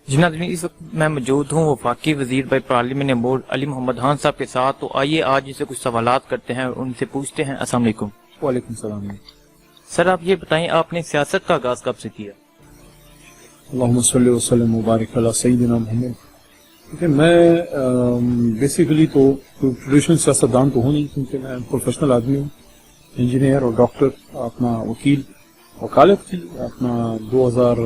جناب اس وقت میں موجود ہوں وفاقی وزیر بائی پارلیمنٹ بورڈ علی محمد خان صاحب کے ساتھ، تو آئیے آج ان سے کچھ سوالات کرتے ہیں اور ان سے پوچھتے ہیں۔ السلام علیکم۔ وعلیکم السلام۔ سر آپ یہ بتائیں، آپ نے سیاست کا آغاز کب سے کیا؟ اللہم صلی وسلم مبارک علی سیدنا محمد۔ کیونکہ میں بیسیکلی تو ٹریڈیشنل سیاستدان تو ہوں نہیں، کیونکہ میں پروفیشنل آدمی ہوں، انجینئر اور ڈاکٹر، اپنا وکیل وکالت کی اپنا 2000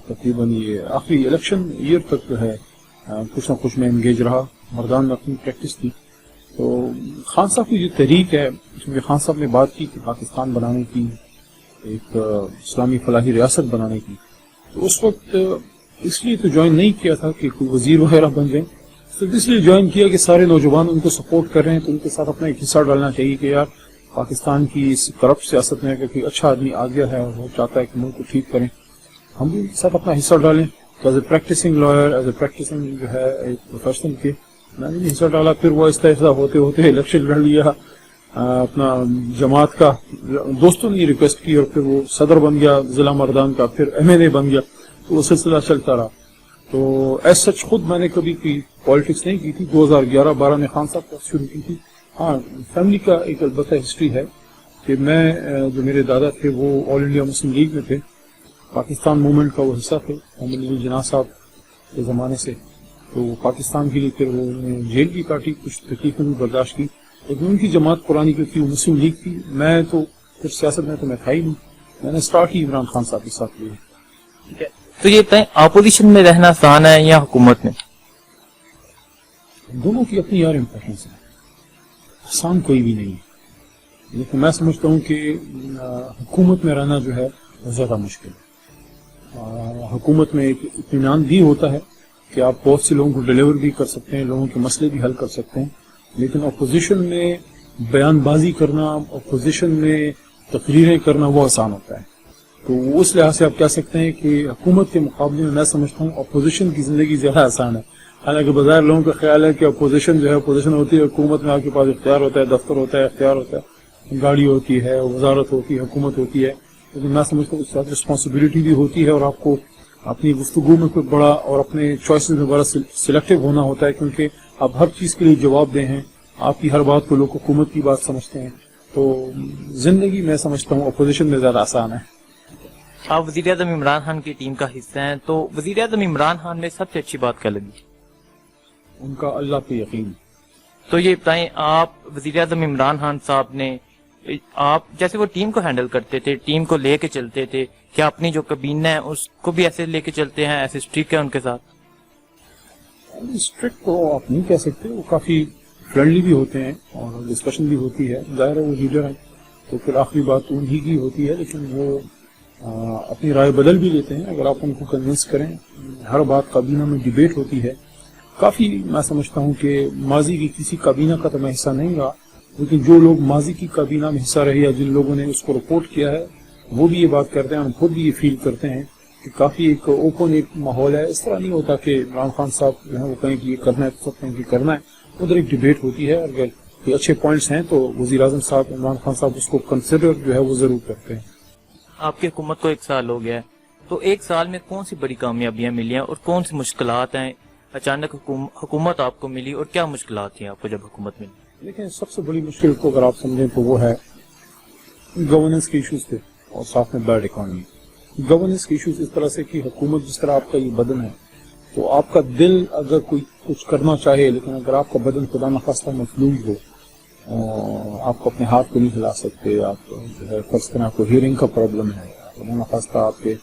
تقریباً یہ آخری الیکشن ایئر تک جو ہے کچھ نہ کچھ میں انگیج رہا، مردان میں اپنی پریکٹس کی۔ تو خان صاحب کی جو تحریک ہے، کیونکہ خان صاحب نے بات کی کہ پاکستان بنانے کی، ایک اسلامی فلاحی ریاست بنانے کی، تو اس وقت اس لیے تو جوائن نہیں کیا تھا کہ کوئی وزیر وغیرہ بن جائیں، تو اس لیے جوائن کیا کہ سارے نوجوان ان کو سپورٹ کر رہے ہیں، تو ان کے ساتھ اپنا ایک حصہ ڈالنا چاہیے کہ یار پاکستان کی اس کرپٹ سیاست میں کہ کوئی اچھا آدمی آ گیا ہے اور وہ چاہتا ہے کہ ملک کو ٹھیک کریں، ہم بھی ان کے ساتھ اپنا حصہ ڈالیں۔ تو as a practicing lawyer, as a practicing جو ہے ایک پروفیشنل کے، میں نے بھی حصہ ڈالا۔ پھر وہ آہستہ آہستہ ہوتے ہوتے الیکشن لڑ لیا اپنا جماعت کا، دوستوں نے ریکویسٹ کی، اور پھر وہ صدر بن گیا ضلع مردان کا، پھر ایم این اے بن گیا، تو وہ سلسلہ چلتا رہا۔ تو ایز سچ خود میں نے کبھی کوئی پالیٹکس نہیں کی تھی، 2011-12 میں خان صاحب کا شروع کی تھی۔ ہاں، فیملی کا ایک البتہ ہسٹری ہے کہ میں جو میرے دادا تھے وہ آل انڈیا مسلم لیگ میں تھے، پاکستان موومنٹ کا وہ حصہ تھے، محمد علی جناح صاحب کے زمانے سے، تو پاکستان کے لیے پھر وہ جیل بھی کاٹی، کچھ تکلیفیں بھی برداشت کی، لیکن ان کی جماعت پرانی جو تھی وہ مسلم لیگ تھی۔ میں تو پھر سیاست میں تو میں تھا ہی نہیں، میں نے اسٹارٹ ہی عمران خان صاحب کے ساتھ لی۔ تو یہ بتائیں، اپوزیشن میں رہنا آسان ہے یا حکومت میں؟ دونوں کی اپنی یار امپورٹنس ہے، آسان کوئی بھی نہیں ہے، لیکن میں سمجھتا ہوں کہ حکومت میں رہنا جو ہے زیادہ مشکل ہے۔ حکومت میں ایک اطمینان بھی ہوتا ہے کہ آپ بہت سے لوگوں کو ڈیلیور بھی کر سکتے ہیں، لوگوں کے مسئلے بھی حل کر سکتے ہیں، لیکن اپوزیشن میں بیان بازی کرنا، اپوزیشن میں تقریریں کرنا وہ آسان ہوتا ہے۔ تو اس لحاظ سے آپ کہہ سکتے ہیں کہ حکومت کے مقابلے میں سمجھتا ہوں اپوزیشن کی زندگی زیادہ آسان ہے۔ حالانکہ بظاہر لوگوں کا خیال ہے کہ اپوزیشن جو ہے اپوزیشن ہوتی ہے، حکومت میں آپ کے پاس اختیار ہوتا ہے، دفتر ہوتا ہے، اختیار ہوتا ہے، گاڑی ہوتی ہے، وزارت ہوتی ہے، حکومت ہوتی ہے، لیکن میں سمجھتا ہوں اس کے ساتھ رسپانسبلٹی بھی ہوتی ہے، اور آپ کو اپنی گفتگو میں کوئی بڑا اور اپنے چوائسز میں بڑا سلیکٹو ہونا ہوتا ہے، کیونکہ آپ ہر چیز کے لیے جواب دیں ہیں، آپ کی ہر بات کو لوگ حکومت کی بات سمجھتے ہیں۔ تو زندگی میں سمجھتا ہوں اپوزیشن میں زیادہ آسان ہے۔ آپ وزیر اعظم عمران خان کی ٹیم کا حصہ ہیں، تو وزیر اعظم عمران خان میں سب سے اچھی بات کیا لگی؟ ان کا اللہ پہ یقین۔ تو یہ بتائیں، آپ وزیر اعظم عمران خان صاحب نے، آپ جیسے وہ ٹیم کو ہینڈل کرتے تھے، ٹیم کو لے کے چلتے تھے، کیا اپنی جو کابینہ ہے اس کو بھی ایسے لے کے چلتے ہیں، ایسے اسٹرکٹ ہے ان کے ساتھ؟ اسٹرکٹ تو آپ نہیں کہہ سکتے، وہ کافی فرینڈلی بھی ہوتے ہیں اور ڈسکشن بھی ہوتی ہے، ظاہر ہے وہ لیڈر ہیں تو پھر آخری بات تو انہی کی ہوتی ہے، لیکن وہ اپنی رائے بدل بھی لیتے ہیں اگر آپ ان کو کنونس کریں۔ ہر بات کابینہ میں ڈیبیٹ ہوتی ہے کافی۔ میں سمجھتا ہوں کہ ماضی کی کسی کابینہ کا تو میں حصہ نہیں رہا، لیکن جو لوگ ماضی کی کابینہ میں حصہ رہے یا جن لوگوں نے اس کو رپورٹ کیا ہے وہ بھی یہ بات کرتے ہیں، ہم خود بھی یہ فیل کرتے ہیں کہ کافی ایک اوپن ایک ماحول ہے۔ اس طرح نہیں ہوتا کہ عمران خان صاحب جو ہے وہ کہیں کہ یہ کرنا ہے تو سب کہیں کہ کرنا ہے، ادھر ایک ڈیبیٹ ہوتی ہے، اگر کوئی اچھے پوائنٹس ہیں تو وزیر اعظم صاحب عمران خان صاحب اس کو کنسیڈر جو ہے وہ ضرور کرتے ہیں۔ آپ کی حکومت کو 1 سال ہو گیا ہے، تو 1 سال میں کون سی بڑی کامیابیاں ملی ہیں اور کون سی مشکلات ہیں؟ اچانک حکومت آپ کو ملی، اور کیا مشکلات تھیں آپ کو جب حکومت ملی؟ لیکن سب سے بڑی مشکل کو اگر آپ سمجھیں تو وہ ہے گورننس کے ایشوز تھے، اور ساتھ میں بیڈ اکانومی۔ گورننس کے ایشوز اس طرح سے کہ حکومت جس طرح آپ کا یہ بدن ہے، تو آپ کا دل اگر کوئی کچھ کرنا چاہے، لیکن اگر آپ کا بدن خدا نخواستہ مفلوج ہو، آپ کو اپنے ہاتھ کو نہیں ہلا سکتے، آپ جو ہے فرض کریں آپ کو ہیئرنگ کا پرابلم ہے، خدا نخواستہ آپ کے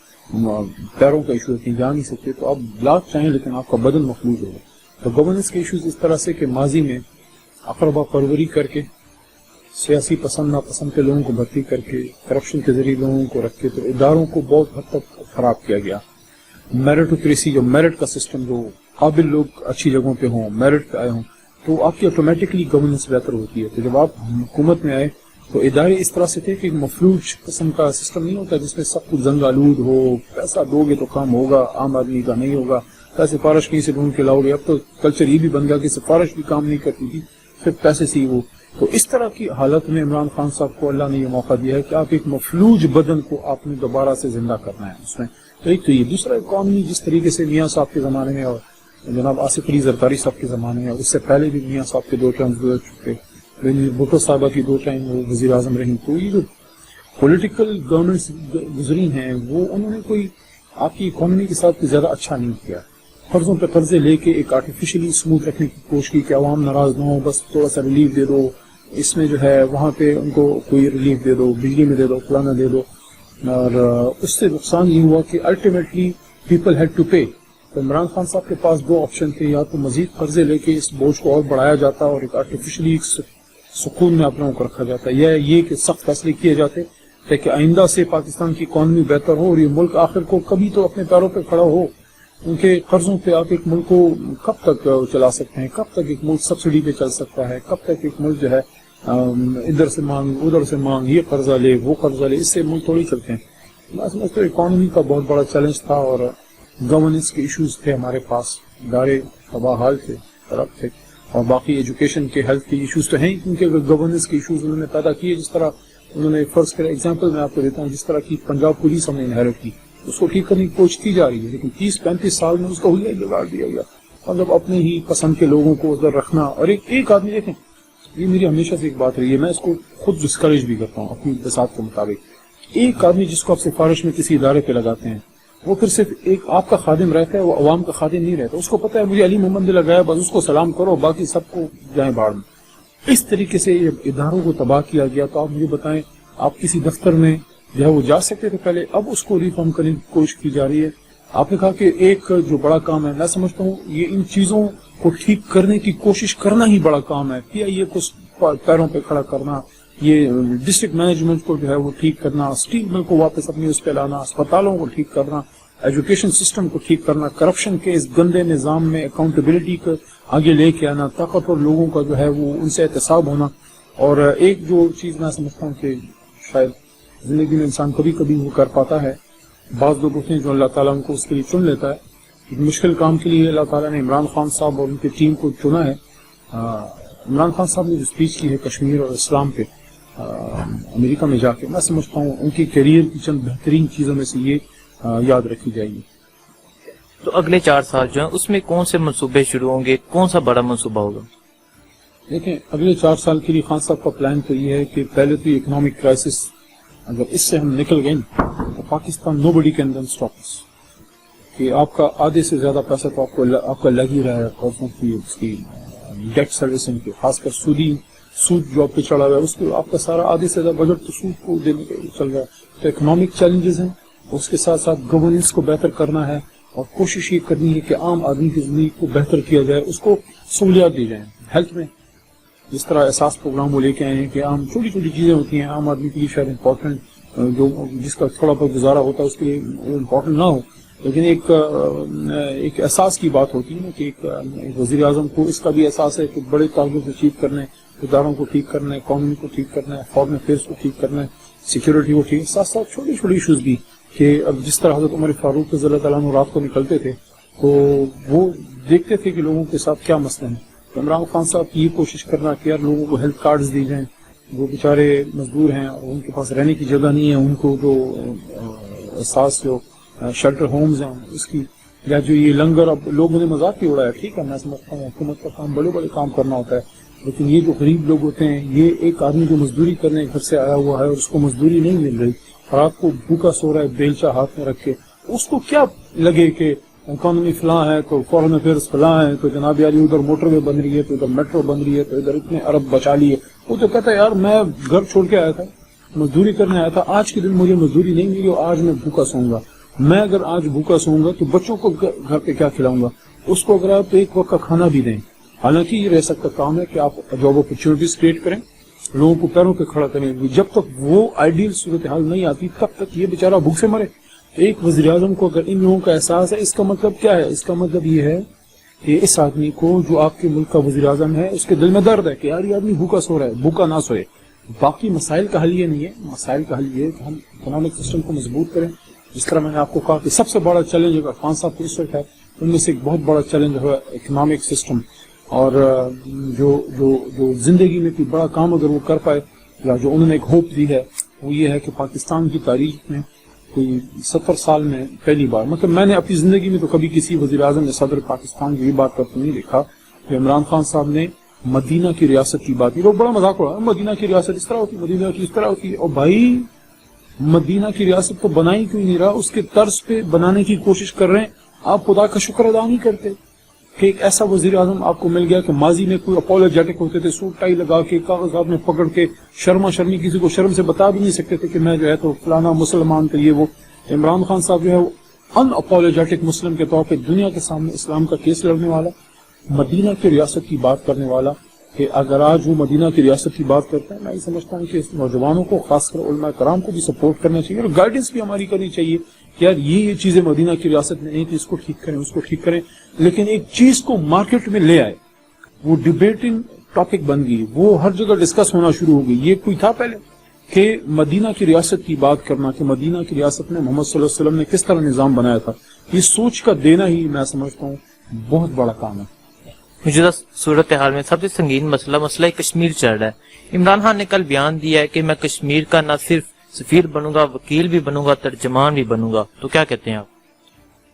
پیروں کا ایشو ہے، کہیں جا نہیں سکتے، تو آپ بلاک چاہیں لیکن آپ کا بدن مفلوج ہوگا۔ تو گورننس کے ایشوز اس طرح سے کہ ماضی میں اقربا پروری کر کے، سیاسی پسند ناپسند کے لوگوں کو بھرتی کر کے، کرپشن کے ذریعے لوگوں کو رکھ کے، تو اداروں کو بہت حد تک خراب کیا گیا۔ میرٹوکریسی، جو میرٹ کا سسٹم، جو قابل لوگ اچھی جگہوں پہ ہوں، میرٹ پہ آئے ہوں، تو آپ کی آٹومیٹکلی گورننس بہتر ہوتی ہے۔ تو جب آپ حکومت میں آئے تو ادارے اس طرح سے تھے کہ مفلوج قسم کا سسٹم نہیں ہوتا جس میں سب کچھ زنگ آلود ہو، پیسہ دو گے تو کام ہوگا، عام آدمی کا نہیں ہوگا، سفارش کہیں سے ڈھونڈ کے لاؤ گے۔ اب تو کلچر یہ بھی بن گیا کہ سفارش بھی کام نہیں کرتی تھی، صرف پیسے سے ہی وہ۔ تو اس طرح کی حالت میں عمران خان صاحب کو اللہ نے یہ موقع دیا ہے کہ آپ ایک مفلوج بدن کو آپ نے دوبارہ سے زندہ کرنا ہے، اس میں تو ایک تو یہ، دوسرا اکانومی جس طریقے سے میاں صاحب کے زمانے میں اور جناب آصف علی زرداری صاحب کے زمانے میں، اس سے پہلے بھی میاں صاحب کے 2 ٹرم گزر چکے، بھٹو صاحبہ کی 2 ٹائم وہ وزیر اعظم رہی، تو یہ جو پولیٹیکل گورننس گزری ہیں وہ انہوں نے کوئی آپ کی اکانومی کے ساتھ زیادہ اچھا نہیں کیا. قرضوں پہ قرضے لے کے ایک آرٹیفیشلی اسموتھ رکھنے کی کوشش کی کہ عوام ناراض نہ ہو، بس تھوڑا سا ریلیف دے دو، اس میں جو ہے وہاں پہ ان کو کوئی ریلیف دے دو، بجلی میں دے دو، فلانا دے دو، اور اس سے نقصان یہ ہوا کہ ultimately people had to pay. تو عمران خان صاحب کے پاس 2 آپشن تھے، یا تو مزید قرضے لے کے اس بوجھ کو اور بڑھایا جاتا اور ایک آرٹیفیشلی سکون میں اپنوں کو رکھا جاتا، یا یہ کہ سخت فیصلے کیے جاتے تاکہ آئندہ سے پاکستان کی اکانومی بہتر ہو اور یہ ملک آخر کو کبھی تو اپنے پیروں پہ کھڑا ہو. کیونکہ قرضوں پہ آپ ایک ملک کو کب تک چلا سکتے ہیں، کب تک ایک ملک سبسڈی پہ چل سکتا ہے، کب تک ایک ملک جو ہے ادھر سے مانگ ادھر سے مانگ، یہ قرضہ لے وہ قرضہ لے، اس سے ملک تھوڑی چلتے ہیں. بس تو اکانومی کا بہت بڑا چیلنج تھا اور گورننس کے ایشوز تھے ہمارے پاس، ادارے تباہ حال تھے، خراب تھے، اور باقی ایجوکیشن کے ہیلتھ کے ایشوز تو ہیں ہی، کیونکہ اگر گورننس کے ایشوز انہوں نے پیدا کیے، جس طرح انہوں نے فرض کرے ایگزامپل میں آپ کو دیتا ہوں، جس طرح کی پنجاب پولیس ہم نے انہیرٹ کی، اس کو ٹھیک کرنے کی کوشش کی جا رہی ہے، لیکن 30-35 سال میں اس کو ہوئی بگاڑ دیا گیا. مطلب اپنے ہی پسند کے لوگوں کو ادھر رکھنا، اور ایک آدمی دیکھیں، یہ میری ہمیشہ سے ایک بات رہی ہے، میں اس کو خود ڈسکریج بھی کرتا ہوں اپنی بساط کے مطابق. ایک آدمی جس کو آپ سفارش میں کسی ادارے پہ لگاتے ہیں، وہ پھر صرف ایک آپ کا خادم رہتا ہے، وہ عوام کا خادم نہیں رہتا. اس کو پتہ ہے مجھے علی محمد نے لگایا، بس اس کو سلام کرو، باقی سب کو جائیں باڑ میں. اس طریقے سے یہ اداروں کو تباہ کیا گیا. تو آپ مجھے بتائیں، آپ کسی دفتر میں جو ہے وہ جا سکتے تھے پہلے، اب اس کو ریفارم کرنے کی کوشش کی جا رہی ہے. آپ نے کہا کہ ایک جو بڑا کام ہے، میں سمجھتا ہوں یہ ان چیزوں کو ٹھیک کرنے کی کوشش کرنا ہی بڑا کام ہے. PIA کو پیروں پہ کھڑا کرنا، یہ ڈسٹرکٹ مینجمنٹ کو جو ہے وہ ٹھیک کرنا، اسٹیل مل کو واپس اپنی اس پہ لانا، اسپتالوں کو ٹھیک کرنا، ایجوکیشن سسٹم کو ٹھیک کرنا، کرپشن کے اس گندے نظام میں اکاؤنٹیبلٹی کو آگے لے کے آنا، طاقتور لوگوں کا جو ہے وہ ان سے احتساب ہونا. اور ایک جو چیز میں سمجھتا ہوں کہ شاید زندگی میں انسان کبھی کبھی وہ کر پاتا ہے، بعض لوگ ہوتے ہیں جو اللہ تعالیٰ ان کو اس کے لیے چن لیتا ہے. ایک مشکل کام کے لیے اللہ تعالیٰ نے عمران خان صاحب اور ان کی ٹیم کو چنا ہے. عمران خان صاحب نے جو اسپیچ کی ہے کشمیر اور اسلام پہ امریکہ میں جا کے، میں سمجھتا ہوں ان کی کیریئر کی چند بہترین چیزوں میں سے یہ یاد رکھی جائے گی. تو اگلے 4 سال جو ہیں اس میں کون سے منصوبے شروع ہوں گے، کون سا بڑا منصوبہ ہوگا؟ دیکھیں، اگلے 4 سال کے لیے خان صاحب کا پلان تو یہ ہے کہ پہلے تو یہ اکنامک کرائسس اگر اس سے ہم نکل گئے تو پاکستان نو بڈی کین دین اسٹاپ اس، کہ آپ کا آدھے سے زیادہ پیسہ تو آپ کا لگ ہی رہا ہے قرضوں کی، اس کی ڈیٹ سروسنگ کی، خاص کر سود جو آپ پہ چڑھا ہوا ہے، اس کو آپ کا سارا آدھے سے زیادہ بجٹ تو سود کو دینے کے چل رہا ہے. تو اکنامک چیلنجز ہیں، اس کے ساتھ ساتھ گورننس کو بہتر کرنا ہے، اور کوشش یہ کرنی ہے کہ عام آدمی کی زندگی کو بہتر کیا جائے، اس کو سہولیات دی جائیں. ہیلتھ میں جس طرح احساس پروگرام وہ لے کے آئے ہیں کہ عام چھوٹی چھوٹی چیزیں ہوتی ہیں عام آدمی کے لیے شاید امپورٹنٹ، جو جس کا تھوڑا بہت گزارا ہوتا ہے اس کے لیے امپورٹنٹ نہ ہو، لیکن ایک احساس کی بات ہوتی ہے نا کہ ایک وزیر اعظم کو اس کا بھی احساس ہے کہ بڑے ٹارگیٹ اچیو کرنے، اداروں کو ٹھیک کرنا ہے، اکانومی کو ٹھیک کرنا ہے، فارن افیئرس کو ٹھیک کرنا ہے، سیکورٹی کو ٹھیک، ساتھ ساتھ چھوٹی چھوٹی ایشوز بھی. کہ اب جس طرح حضرت عمر فاروق رضی اللہ تعالیٰ عنہ رات کو نکلتے تھے تو وہ دیکھتے تھے کہ لوگوں کے ساتھ کیا مسئلے ہیں. عمران خان صاحب کی یہ کوشش کرنا کہ یار لوگوں کو ہیلتھ کارڈز دی جائیں، وہ بیچارے مزدور ہیں اور ان کے پاس رہنے کی جگہ نہیں ہے، ان کو جو احساس جو شیلٹر ہومز ہیں اس کی، یا جو یہ لنگر، اب لوگوں نے مذاق ہی اڑایا، ٹھیک ہے میں سمجھتا ہوں حکومت کا کام بڑے بڑے کام کرنا ہوتا ہے، لیکن یہ جو غریب لوگ ہوتے ہیں، یہ ایک آدمی جو مزدوری کرنے گھر سے آیا ہوا ہے اور اس کو مزدوری نہیں مل رہی، رات کو بھوکا سو رہا ہے بیلچا ہاتھ میں رکھ کے، اس کو کیا لگے کہ اکانومی فلاں ہے تو فارن افیئرس فلاں ہے تو جناب یار ادھر موٹر وے بن رہی ہے تو ادھر میٹرو بن رہی ہے تو ادھر اتنے ارب بچا لیے. وہ تو کہتا ہے یار میں گھر چھوڑ کے آیا تھا، مزدوری کرنے آیا تھا، آج کے دن مجھے مزدوری نہیں ملی اور آج میں بھوکا سوؤں گا. میں اگر آج بھوکا سوؤں گا تو بچوں کو گھر پہ کیا کھلاؤں گا؟ اس کو اگر آپ ایک وقت کا کھانا بھی دیں، حالانکہ یہ رہ سکتا کام ہے کہ آپ جاب اپرچونیٹیز کریٹ کریں، لوگوں کو پیروں پہ کھڑا کریں. جب تک وہ آئیڈیل صورتحال نہیں آتی تب تک یہ بیچارہ بھوک سے مرے. ایک وزیر اعظم کو اگر ان لوگوں کا احساس ہے، اس کا مطلب کیا ہے؟ اس کا مطلب یہ ہے کہ اس آدمی کو جو آپ کے ملک کا وزیر اعظم ہے اس کے دل میں درد ہے کہ یار یہ آدمی بھوکا سو رہا ہے، بھوکا نہ سوئے. باقی مسائل کا حل یہ نہیں ہے، مسائل کا حل یہ ہے کہ ہم اکنامک سسٹم کو مضبوط کریں. جس طرح میں نے آپ کو کہا کہ سب سے بڑا چیلنج اگر خان صاحب کو اس وقت ہے، ان میں سے ایک بہت بڑا چیلنج ہے اکنامک سسٹم. اور جو زندگی میں کوئی بڑا کام اگر وہ کر پائے، یا جو انہوں نے ایک ہوپ دی ہے، وہ یہ ہے کہ پاکستان کی تاریخ میں کوئی 70 سال میں پہلی بار، مطلب میں نے اپنی زندگی میں تو کبھی کسی وزیر اعظم یا صدر پاکستان کی یہ بات کرتے نہیں دیکھا کہ عمران خان صاحب نے مدینہ کی ریاست کی بات کی. لوگ بڑا مذاق اڑا، مدینہ کی ریاست اس طرح ہوتی، مدینہ کی اس طرح ہوتی ہے. اور بھائی مدینہ کی ریاست تو بنائی کیوں نہیں رہا، اس کے طرز پہ بنانے کی کوشش کر رہے ہیں. آپ خدا کا شکر ادا نہیں کرتے کہ ایک ایسا وزیر اعظم آپ کو مل گیا کہ ماضی میں کوئی اپولوجیٹک ہوتے تھے، سوٹ ٹائی لگا کے کاغذات میں پکڑ کے شرما شرمی کسی کو شرم سے بتا بھی نہیں سکتے تھے کہ میں جو ہے تو فلانا مسلمان کے لیے. وہ عمران خان صاحب جو ہے ان اپولوجیٹک مسلم کے طور پہ دنیا کے سامنے اسلام کا کیس لڑنے والا، مدینہ کی ریاست کی بات کرنے والا. کہ اگر آج وہ مدینہ کی ریاست کی بات کرتے ہیں، میں یہ سمجھتا ہوں کہ اس نوجوانوں کو، خاص کر علماء کرام کو بھی سپورٹ کرنا چاہیے اور گائیڈنس بھی ہماری کرنی چاہیے کہ یار یہ چیزیں مدینہ کی ریاست میں نہیں تھی، اس کو ٹھیک کریں، اس کو ٹھیک کریں. لیکن ایک چیز کو مارکیٹ میں لے آئے، وہ ڈبیٹنگ ٹاپک بن گئی، وہ ہر جگہ ڈسکس ہونا شروع ہو گئی. یہ کوئی تھا پہلے کہ مدینہ کی ریاست کی بات کرنا، کہ مدینہ کی ریاست میں محمد صلی اللہ علیہ وسلم نے کس طرح نظام بنایا تھا. یہ سوچ کا دینا ہی میں سمجھتا ہوں بہت بڑا کام ہے. موجودہ صورتحال میں سب سے سنگین مسئلہ کشمیر چل رہا ہے. عمران خان نے کل بیان دیا ہے کہ میں کشمیر کا نہ صرف سفیر بنوں گا، وکیل بھی بنوں گا، ترجمان بھی بنوں گا. تو کیا کہتے ہیں آپ؟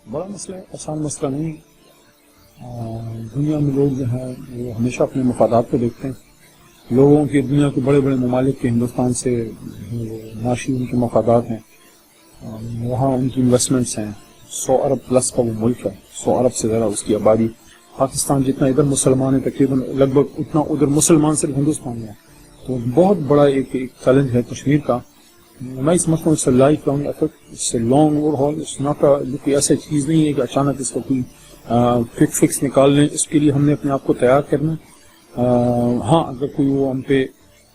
بڑا مسئلہ ہے، آسان مسئلہ نہیں. دنیا میں لوگ جو ہیں وہ ہمیشہ اپنے مفادات کو دیکھتے ہیں. لوگوں کے، دنیا کے بڑے بڑے ممالک کے ہندوستان سے معاشی ان کے مفادات ہیں، وہاں ان کی انویسٹمنٹس ہیں. 100 ارب پلس کا وہ ملک ہے، 100 ارب سے زیادہ اس کی آبادی. پاکستان جتنا ادھر مسلمان ہے تقریباً لگ بھگ اتنا ادھر مسلمان صرف ہندوستان میں ہے. تو بہت بڑا ایک چیلنج ہے کشمیر کا. میں سمجھتا ہوں it's a life long effort, it's a long overhaul. It's not کوئی ایسا چیز نہیں ہے کہ اچانک اس کو کوئی فکس نکال لیں. اس کے لیے ہم نے اپنے آپ کو تیار کرنا. ہاں اگر کوئی وہ ہم پہ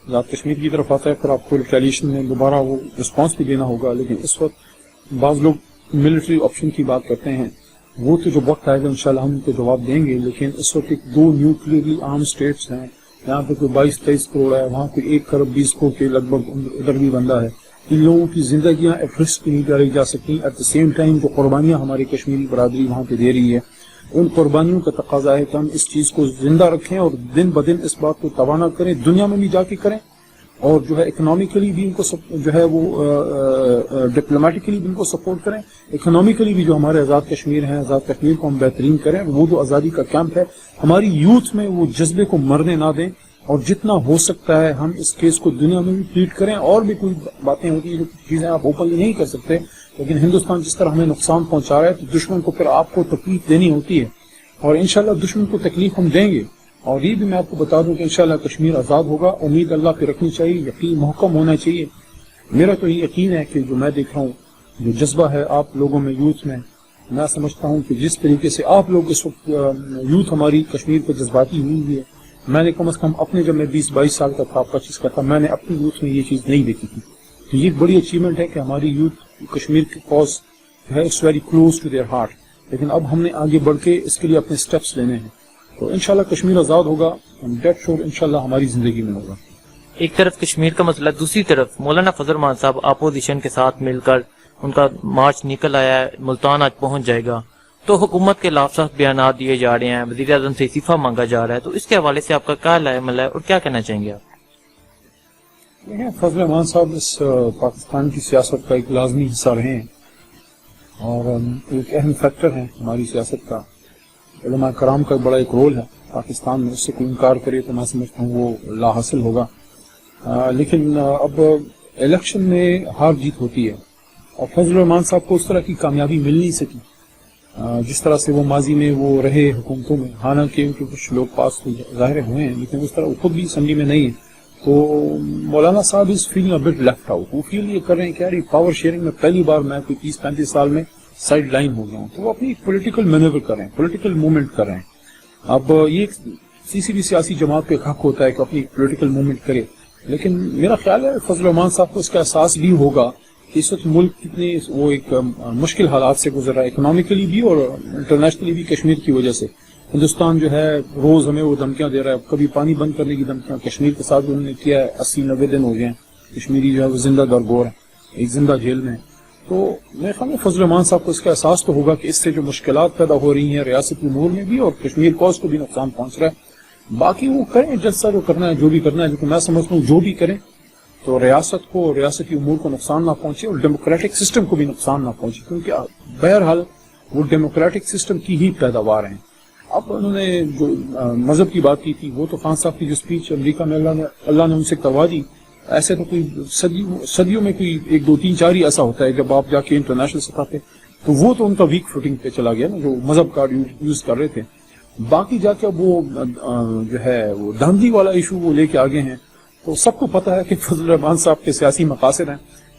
ذات کشمیر کی طرف آتا ہے پھر آپ کو ریٹیلیشن میں دوبارہ وہ رسپانس بھی دینا ہوگا. لیکن اس وقت بعض لوگ ملٹری آپشن کی بات کرتے ہیں، وہ تو جو وقت آئے گا انشاءاللہ ہم ان کو جواب دیں گے. لیکن اس وقت 2 نیوکلیئرلی آرم اسٹیٹس ہیں، یہاں پہ کوئی 22-23 کروڑ ہے، وہاں کوئی 1 ارب 20 کروڑ کے لگ بھگ ادھر بھی بندہ ہے. ان لوگوں کی زندگیاں ایٹ رسک نہیں ڈالی جا سکتی. ایٹ دا سیم ٹائم جو قربانیاں ہماری کشمیری برادری وہاں پہ دے رہی ہے، ان قربانیوں کا تقاضا ہے کہ ہم اس چیز کو زندہ رکھیں اور دن بدن اس بات کو توانا کریں، دنیا میں بھی جا کے کریں، اور جو ہے اکنامیکلی بھی ان کو جو ہے وہ ڈپلومیٹکلی بھی ان کو سپورٹ کریں. اکنامیکلی بھی جو ہمارے آزاد کشمیر ہیں، آزاد کشمیر کو ہم بہترین کریں. وہ جو آزادی کا کیمپ ہے ہماری یوتھ میں، وہ جذبے کو مرنے نہ دیں، اور جتنا ہو سکتا ہے ہم اس کیس کو دنیا میں بھی ٹریٹ کریں. اور بھی کوئی باتیں ہوتی ہیں جو چیزیں آپ اوپنلی نہیں کر سکتے، لیکن ہندوستان جس طرح ہمیں نقصان پہنچا رہا ہے تو دشمن کو پھر آپ کو تکلیف دینی ہوتی ہے، اور انشاءاللہ دشمن کو تکلیف ہم دیں گے. اور یہ بھی میں آپ کو بتا دوں کہ انشاءاللہ کشمیر آزاد ہوگا. امید اللہ پہ رکھنی چاہیے، یقین محکم ہونا چاہیے. میرا تو یہ یقین ہے کہ جو میں دیکھ رہا ہوں، جو جذبہ ہے آپ لوگوں میں، یوتھ میں، میں سمجھتا ہوں کہ جس طریقے سے آپ لوگ اس وقت یوتھ ہماری کشمیر پہ جذباتی ہوئی ہے، میں نے کم از کم اپنے جب میں 20-22 سال کا تھا، 25 کا تھا، میں نے اپنی یوتھ میں یہ چیز نہیں دیکھی تھی. تو یہ ایک بڑی اچیومنٹ ہے کہ ہماری یوتھ کشمیر کی کاز جو ہے it's very close to their heart. لیکن اب ہم نے آگے بڑھ کے اس کے لیے اپنے سٹیپس لینے ہیں. تو انشاءاللہ کشمیر آزاد ہوگا، ڈیٹ شور انشاءاللہ ہماری زندگی میں ہوگا. ایک طرف کشمیر کا مسئلہ، دوسری طرف مولانا فضل الرحمان صاحب اپوزیشن کے ساتھ مل کر ان کا مارچ نکل آیا ہے، ملتان آج پہنچ جائے گا. تو حکومت کے لافزہ بیانات دیے جا رہے ہیں، وزیر اعظم سے استعفی مانگا جا رہا ہے. تو اس کے حوالے سے آپ کا کیا رائے عمل ہے اور کیا کہنا چاہیں گے آپ؟ فضل الرحمان صاحب اس پاکستان کی سیاست کا ایک لازمی حصہ رہے ہیں اور ایک اہم فیکٹر ہیں ہماری سیاست کا. علماء کرام کا بڑا ایک رول ہے پاکستان میں، اس سے کوئی انکار کرے تو میں سمجھتا ہوں وہ لا حاصل ہوگا. لیکن اب الیکشن میں ہار جیت ہوتی ہے اور فضل الرحمان صاحب کو اس طرح کی کامیابی مل نہیں سکی جس طرح سے وہ ماضی میں وہ رہے حکومتوں میں. حالانکہ ان کے کچھ لوگ پاس ظاہر ہوئے ہیں، لیکن اس طرح وہ خود بھی اسمبلی میں نہیں ہے. تو مولانا صاحب is feeling a bit left out. وہ فیل یہ کر رہے ہیں کہ یار پاور شیئرنگ میں پہلی بار میں کوئی 30-35 سال میں سائڈ لائن ہو گیا ہوں. تو وہ اپنی پولیٹیکل مینیور کر رہے ہیں، پولیٹیکل موومنٹ کر رہے ہیں. اب یہ کسی بھی سیاسی جماعت کا ایک حق ہوتا ہے کہ اپنی پولیٹیکل موومنٹ کرے. لیکن میرا خیال ہے فضل الرحمان صاحب کو اس کا احساس بھی ہوگا کہ اس وقت ملک کتنے وہ ایک مشکل حالات سے گزر رہا ہے، اکنامیکلی بھی اور انٹرنیشنلی بھی. کشمیر کی وجہ سے ہندوستان جو ہے روز ہمیں وہ دھمکیاں دے رہا ہے. کبھی پانی بند کرنے کی دھمکیاں کشمیر کے ساتھ انہوں نے کیا ہے. 80-90 دن ہو گئے ہیں کشمیری جو ہے وہ زندہ درگور ہے، ایک زندہ جیل میں. تو میرے خیال میں فضل الرحمان صاحب کو اس کا احساس تو ہوگا کہ اس سے جو مشکلات پیدا ہو رہی ہیں ریاستی امور میں بھی اور کشمیر کوس کو بھی نقصان پہنچ رہا ہے. باقی وہ کریں جلسہ جو کرنا ہے، جو بھی کرنا ہے. لیکن میں سمجھتا ہوں جو بھی کریں تو ریاست کو اور ریاستی امور کو نقصان نہ پہنچے اور ڈیموکریٹک سسٹم کو بھی نقصان نہ پہنچے، کیونکہ بہرحال وہ ڈیموکریٹک سسٹم کی ہی پیداوار ہیں۔ اب انہوں نے جو مذہب کی بات کی تھی، وہ تو خان صاحب کی جو اسپیچ امریکہ میں اللہ نے ان سے کروا دی، ایسے تو کوئی صدیوں میں کوئی 1 2 3 4 ہی ایسا ہوتا ہے جب آپ جا کے انٹرنیشنل سطح پہ، تو وہ تو ان کا ویک فوٹنگ پہ چلا گیا نا، جو مذہب کارڈ یوز کر رہے تھے۔ باقی جا کے اب وہ جو ہے وہ دھاندلی والا ایشو وہ لے کے آگے ہیں، تو سب کو پتا ہے کہ فضل الرحمان صاحب کے سیاسی مقاصد ہیں۔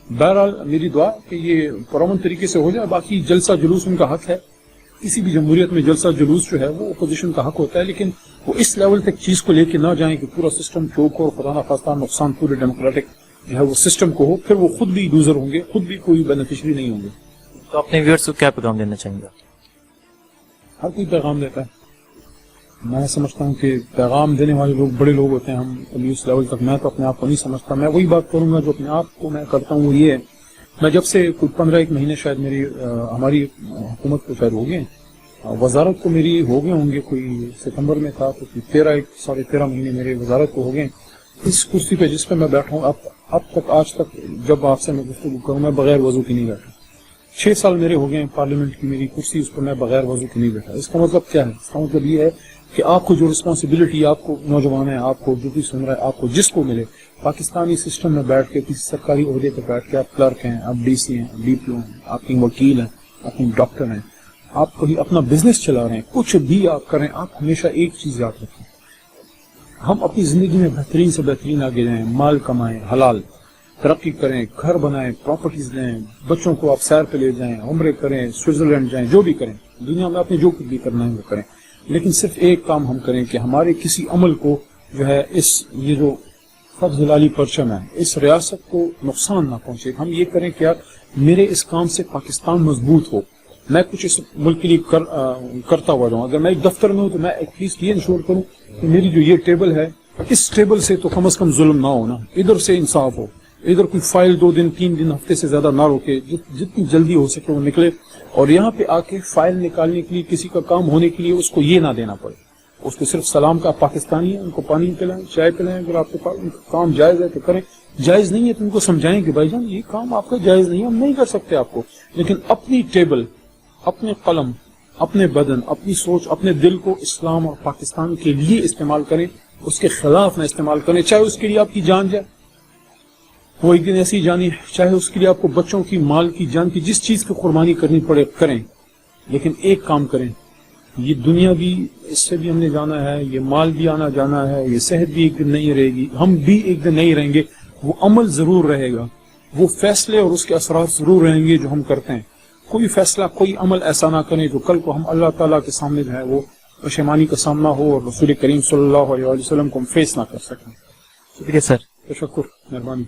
بہرحال میری دعا کہ یہ پرامن طریقے سے ہو جائے، باقی جلسہ جلوس ان کا حق ہے، کسی بھی جمہوریت میں جلسہ جلوس جو ہے وہ اپوزیشن کا حق ہوتا ہے، لیکن وہ اس لیول تک چیز کو لے کے نہ جائیں کہ پورا سسٹم چوک اور خدا نخواستہ نقصان پورے ڈیموکریٹک جو ہے وہ سسٹم کو ہو، پھر وہ خود بھی لوزر ہوں گے، خود بھی کوئی بینیفیشری نہیں ہوں گے۔ تو اپنے ویورز کو کیا پیغام دینا چاہیں گے؟ ہر کوئی پیغام دیتا ہے، میں سمجھتا ہوں کہ پیغام دینے والے لوگ بڑے لوگ ہوتے ہیں، ہم ابھی اس لیول تک میں تو اپنے آپ کو نہیں سمجھتا۔ میں وہی بات کروں گا جو اپنے آپ کو میں کرتا ہوں، وہ یہ ہے، میں جب سے کوئی 15 مہینے شاید میری ہماری حکومت کو شاید ہو گئے، وزارت کو میری ہو گئے ہوں گے، کوئی ستمبر میں تھا تو 13 مہینے میرے وزارت کو ہو گئے۔ اس کرسی پہ جس پہ میں بیٹھا ہوں اب تک آج تک جب آپ سے میں گفتگو کروں میں بغیر وضو کی نہیں بیٹھا۔ 6 سال میرے ہو گئے ہیں پارلیمنٹ کی میری کرسی، اس پر میں بغیر وضو کی نہیں بیٹھا۔ اس کا مطلب کیا ہے؟ اس کا مطلب یہ ہے کہ آپ کو جو رسپانسبلٹی، آپ کو نوجوان ہیں، آپ کو جو بھی سن رہا ہے، آپ کو جس کو ملے پاکستانی سسٹم میں بیٹھ کے کسی سرکاری عہدے پہ بیٹھ کے، آپ کلرک ہیں، آپ ڈی سی ہیں، ڈی پی او ہیں، آپ کی وکیل ہیں، آپ کی ڈاکٹر ہیں، آپ کبھی اپنا بزنس چلا رہے ہیں، کچھ بھی آپ کریں، آپ ہمیشہ ایک چیز یاد رکھیں، ہم اپنی زندگی میں بہترین سے بہترین آگے جائیں، مال کمائیں، حلال ترقی کریں، گھر بنائیں، پراپرٹیز لیں، بچوں کو آپ سیر پہ لے جائیں، عمرے کریں، سوئٹزرلینڈ جائیں، جو بھی کریں دنیا میں آپ نے جو کچھ بھی کرنا ہے وہ کریں، لیکن صرف ایک کام ہم کریں کہ ہمارے کسی عمل کو جو ہے یہ جو فرض ہلالی پرچم ہے، اس ریاست کو نقصان نہ پہنچے۔ ہم یہ کریں کہ یار میرے اس کام سے پاکستان مضبوط ہو، میں کچھ اس ملک کے لیے کرتا ہوا جاؤں۔ اگر میں ایک دفتر میں ہوں تو میں ایٹ لیسٹ یہ انشور کروں کہ میری جو یہ ٹیبل ہے، اس ٹیبل سے تو کم از کم ظلم نہ ہونا، ادھر سے انصاف ہو، ادھر کوئی فائل 2 دن 3 دن ہفتے سے زیادہ نہ روکے، جتنی جلدی ہو سکے وہ نکلے، اور یہاں پہ آ کے فائل نکالنے کے لیے کسی کا کام ہونے کے لیے اس کو یہ نہ دینا پڑے، اس کو صرف سلام کا پاکستانی ہے، ان کو پانی پلائیں، چائے پلائیں، اگر آپ کے پاس ان کا کام جائز ہے تو کریں، جائز نہیں ہے تو ان کو سمجھائیں کہ بھائی جان یہ کام آپ کا جائز نہیں ہے، ہم نہیں کر سکتے آپ کو، لیکن اپنی ٹیبل، اپنے قلم، اپنے بدن، اپنی سوچ، اپنے دل کو اسلام اور پاکستان کے لیے استعمال کریں، اس کے خلاف نہ استعمال کریں، چاہے اس کے لیے آپ کی جان جائے، وہ ایک دن ایسی جانی، چاہے اس کے لیے آپ کو بچوں کی، مال کی، جان کی، جس چیز کی قربانی کرنی پڑے کریں، لیکن ایک کام کریں، یہ دنیا بھی اس سے بھی ہم نے جانا ہے، یہ مال بھی آنا جانا ہے، یہ صحت بھی ایک دن نہیں رہے گی، ہم بھی ایک دن نہیں رہیں گے، وہ عمل ضرور رہے گا، وہ فیصلے اور اس کے اثرات ضرور رہیں گے جو ہم کرتے ہیں۔ کوئی فیصلہ، کوئی عمل ایسا نہ کریں جو کل کو ہم اللہ تعالیٰ کے سامنے جو ہے وہ پشیمانی کا سامنا ہو اور رسول کریم صلی اللہ علیہ وسلم کو ہم فیس نہ کر سکیں۔ شکریہ سر۔ تشکر، مہربانی۔